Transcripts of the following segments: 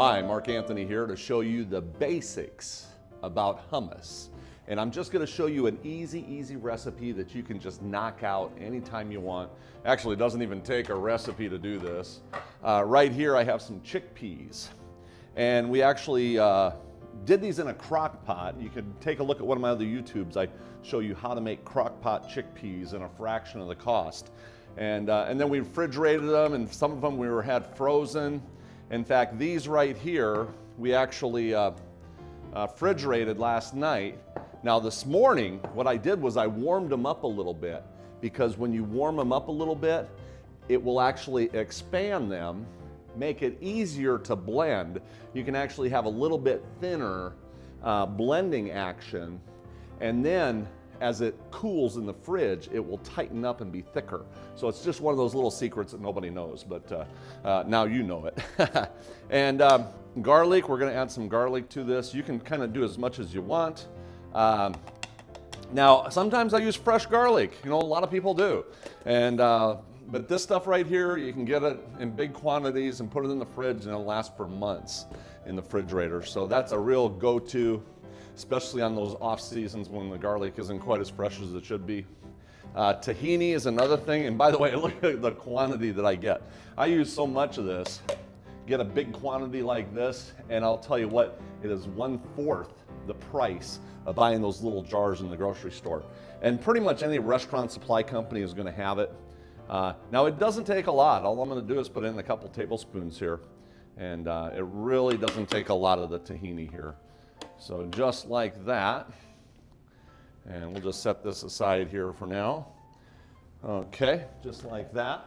Hi, Mark Anthony here to show you the basics about hummus. And I'm just going to show you an easy recipe that you can just knock out anytime you want. Actually, it doesn't even take a recipe to do this. Right here I have some chickpeas. And we actually did these in a crock pot. You can take a look at one of my other YouTubes. I show you how to make crock pot chickpeas in a fraction of the cost. And then we refrigerated them, and some of them we had frozen. In fact, these right here, we actually refrigerated last night. Now this morning, what I did was I warmed them up a little bit, because when you warm them up a little bit, it will actually expand them, make it easier to blend. You can actually have a little bit thinner blending action, and then as it cools in the fridge, it will tighten up and be thicker. So it's just one of those little secrets that nobody knows, but now you know it. And garlic, we're gonna add some garlic to this. You can kind of do as much as you want. Now, sometimes I use fresh garlic. You know, a lot of people do. And but this stuff right here, you can get it in big quantities and put it in the fridge, and it'll last for months in the refrigerator. So that's a real go-to, especially on those off seasons when the garlic isn't quite as fresh as it should be. Tahini is another thing, and by the way, look at the quantity that I get. I use so much of this. Get a big quantity like this, and I'll tell you what, it is 1/4 the price of buying those little jars in the grocery store. And pretty much any restaurant supply company is gonna have it. Now it doesn't take a lot. All I'm gonna do is put in a couple tablespoons here, and it really doesn't take a lot of the tahini here. So just like that, and we'll just set this aside here for now. Okay, just like that.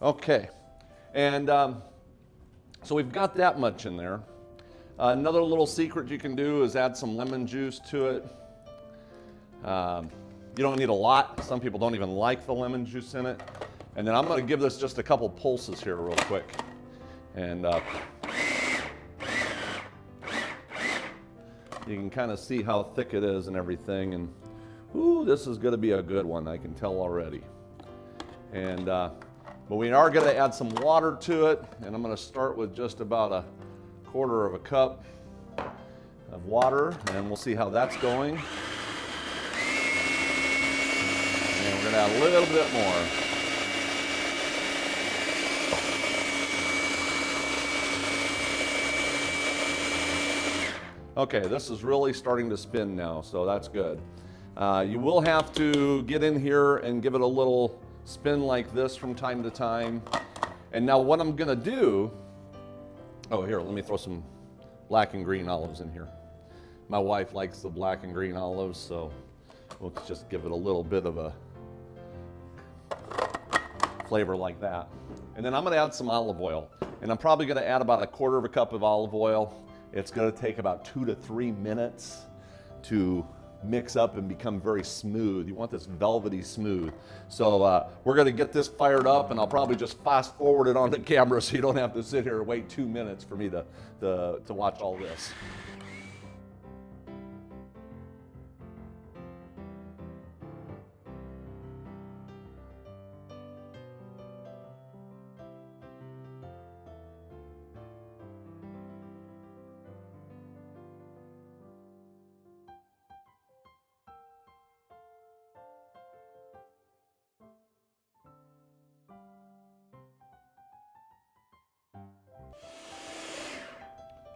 Okay, and so we've got that much in there. Another little secret you can do is add some lemon juice to it. You don't need a lot. Some people don't even like the lemon juice in it. And then I'm gonna give this just a couple pulses here real quick. And you can kind of see how thick it is and everything. And ooh, this is gonna be a good one, I can tell already. And but we are gonna add some water to it, and I'm gonna start with just about a 1/4 cup of water, and we'll see how that's going. And we're gonna add a little bit more. Okay, this is really starting to spin now, so that's good. You will have to get in here and give it a little spin like this from time to time. And now what I'm gonna do, oh here, let me throw some black and green olives in here. My wife likes the black and green olives, so we'll just give it a little bit of a flavor like that. And then I'm gonna add some olive oil. And I'm probably gonna add about a 1/4 cup of olive oil. It's gonna take about 2 to 3 minutes to mix up and become very smooth. You want this velvety smooth. So we're gonna get this fired up, and I'll probably just fast forward it on the camera so you don't have to sit here and wait 2 minutes for me to watch all this.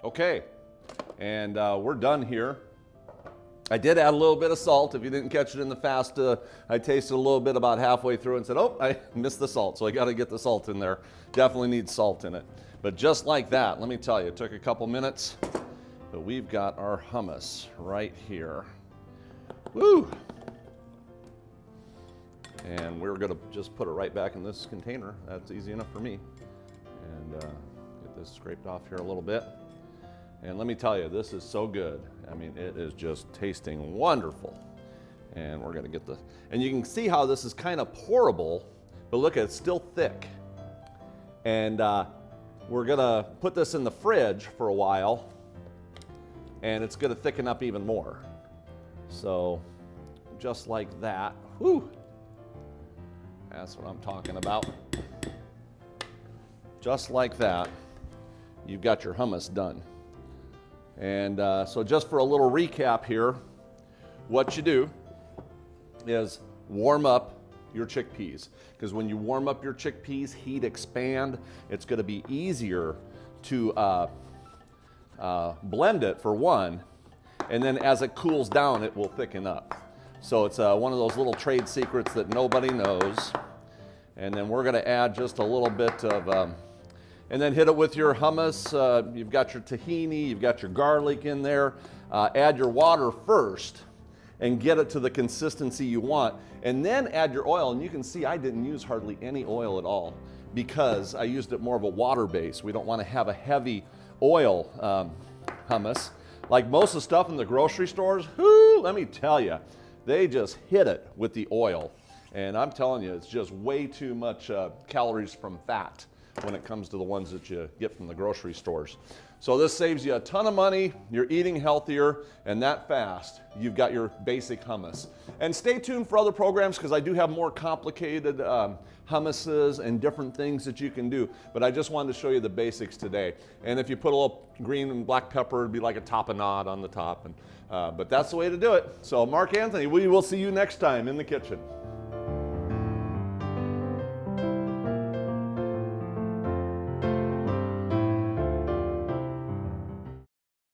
Okay, and we're done here. I did add a little bit of salt. If you didn't catch it in the fast, I tasted a little bit about halfway through and said, oh, I missed the salt, so I gotta get the salt in there. Definitely need salt in it. But just like that, let me tell you, it took a couple minutes, but we've got our hummus right here. Woo! And we're gonna just put it right back in this container. That's easy enough for me. And get this scraped off here a little bit. And let me tell you, this is so good. I mean, it is just tasting wonderful. And we're gonna get and you can see how this is kind of pourable, but look, it's still thick. And we're gonna put this in the fridge for a while, and it's gonna thicken up even more. So, just like that, whew. That's what I'm talking about. Just like that. you've got your hummus done. And so just for a little recap here, what you do is warm up your chickpeas, because when you warm up your chickpeas, heat expand. It's going to be easier to blend it for one, and then as it cools down, it will thicken up. So it's one of those little trade secrets that nobody knows. And then we're going to add just a little bit of, and then hit it with your hummus. You've got your tahini, you've got your garlic in there. Add your water first and get it to the consistency you want. And then add your oil. And you can see I didn't use hardly any oil at all because I used it more of a water base. We don't want to have a heavy oil hummus. Like most of the stuff in the grocery stores, let me tell you, they just hit it with the oil. And I'm telling you, it's just way too much calories from fat when it comes to the ones that you get from the grocery stores. So this saves you a ton of money, you're eating healthier, and that fast, you've got your basic hummus. And stay tuned for other programs, because I do have more complicated hummuses and different things that you can do. But I just wanted to show you the basics today. And if you put a little green and black pepper, it'd be like a tapenade on the top. But that's the way to do it. So Mark Anthony, we will see you next time in the kitchen.